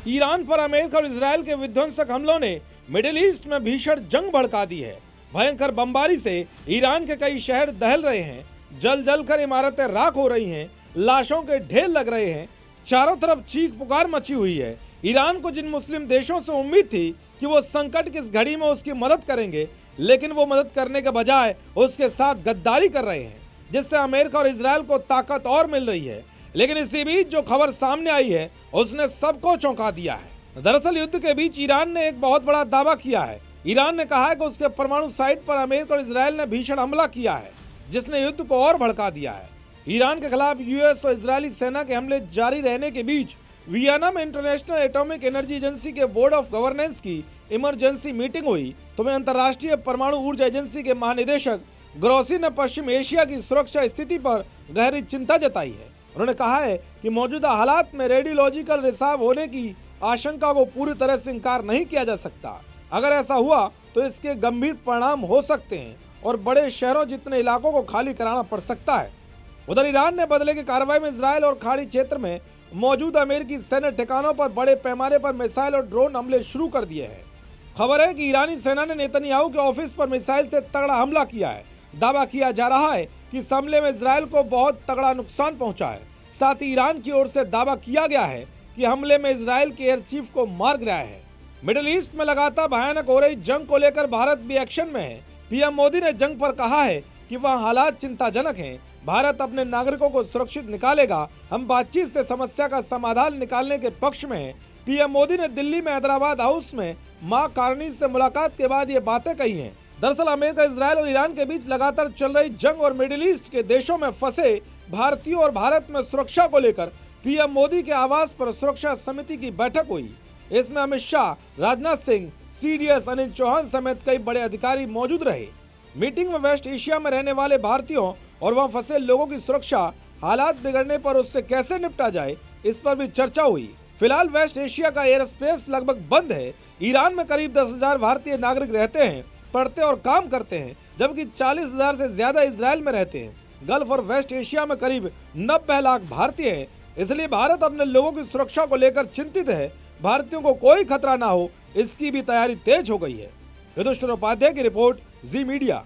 Iran पर America और Israel के विध्वंसक हमलों ने मिडिल ईस्ट में भीषण जंग भड़का दी है। भयंकर बमबारी से ईरान के कई शहर दहल रहे हैं, जल जल कर इमारतें राख हो रही हैं, लाशों के ढेर लग रहे हैं, चारों तरफ चीख पुकार मची हुई है। ईरान को जिन मुस्लिम देशों से उम्मीद थी कि वो संकट की इस घड़ी में उसकी मदद करेंगे, लेकिन वो मदद करने के बजाय उसके साथ गद्दारी कर रहे हैं, जिससे अमेरिका और इजरायल को ताकत और मिल रही है। लेकिन इसी बीच जो खबर सामने आई है उसने सबको चौंका दिया है। दरअसल युद्ध के बीच ईरान ने एक बहुत बड़ा दावा किया है। ईरान ने कहा है कि उसके परमाणु साइट पर अमेरिका और इजरायल ने भीषण हमला किया है, जिसने युद्ध को और भड़का दिया है। ईरान के खिलाफ यूएस और इजरायली सेना के हमले जारी रहने के बीच वियना में इंटरनेशनल एटॉमिक एनर्जी एजेंसी के बोर्ड ऑफ गवर्नेंस की इमरजेंसी मीटिंग हुई, तो में अंतर्राष्ट्रीय परमाणु ऊर्जा एजेंसी के महानिदेशक ग्रोसी ने पश्चिम एशिया की सुरक्षा स्थिति पर गहरी चिंता जताई है। उन्होंने कहा है कि मौजूदा हालात में रेडियोलॉजिकल रिसाव होने की आशंका को पूरी तरह से इंकार नहीं किया जा सकता। अगर ऐसा हुआ तो इसके गंभीर परिणाम हो सकते हैं और बड़े शहरों जितने इलाकों को खाली कराना पड़ सकता है। उधर ईरान ने बदले की कार्रवाई में इजरायल और खाड़ी क्षेत्र में मौजूद अमेरिकी सैन्य ठिकानों पर बड़े पैमाने पर मिसाइल और ड्रोन हमले शुरू कर दिए हैं। खबर है कि ईरानी सेना ने नेतन्याहू के ऑफिस पर मिसाइल से तगड़ा हमला किया है। दावा किया जा रहा है कि इस हमले में इजरायल को बहुत तगड़ा नुकसान पहुंचा है। साथ ही ईरान की ओर से दावा किया गया है कि हमले में इजरायल के एयर चीफ को मार गिराया है। मिडिल ईस्ट में लगातार भयानक हो रही जंग को लेकर भारत भी एक्शन में है। पीएम मोदी ने जंग पर कहा है कि वह हालात चिंताजनक हैं। भारत अपने नागरिकों को सुरक्षित निकालेगा। हम बातचीत से समस्या का समाधान निकालने के पक्ष में हैं। पीएम मोदी ने दिल्ली में हैदराबाद हाउस में मां कारनी से मुलाकात के बाद ये बातें कही हैं। दरअसल अमेरिका, इजरायल और ईरान के बीच लगातार चल रही जंग और मिडिल ईस्ट के देशों में फंसे भारतीयों और भारत में सुरक्षा को लेकर पीएम मोदी के आवास पर सुरक्षा समिति की बैठक हुई। इसमें अमित शाह, राजनाथ सिंह, सीडीएस अनिल चौहान समेत कई बड़े अधिकारी मौजूद रहे। मीटिंग में वेस्ट एशिया में रहने वाले भारतीयों और वहां फंसे लोगों की सुरक्षा, हालात बिगड़ने पर उससे कैसे निपटा जाए, इस पर भी चर्चा हुई। फिलहाल वेस्ट एशिया का एयर स्पेस लगभग बंद है। ईरान में करीब 10,000 भारतीय नागरिक रहते हैं, पढ़ते और काम करते हैं, जबकि 40,000 से ज्यादा इजरायल में रहते हैं। गल्फ और वेस्ट एशिया में करीब 90 लाख भारतीय हैं। इसलिए भारत अपने लोगों की सुरक्षा को लेकर चिंतित है। भारतीयों को कोई खतरा ना हो, इसकी भी तैयारी तेज हो गई है। युधिष्ठिर उपाध्याय की रिपोर्ट, जी मीडिया।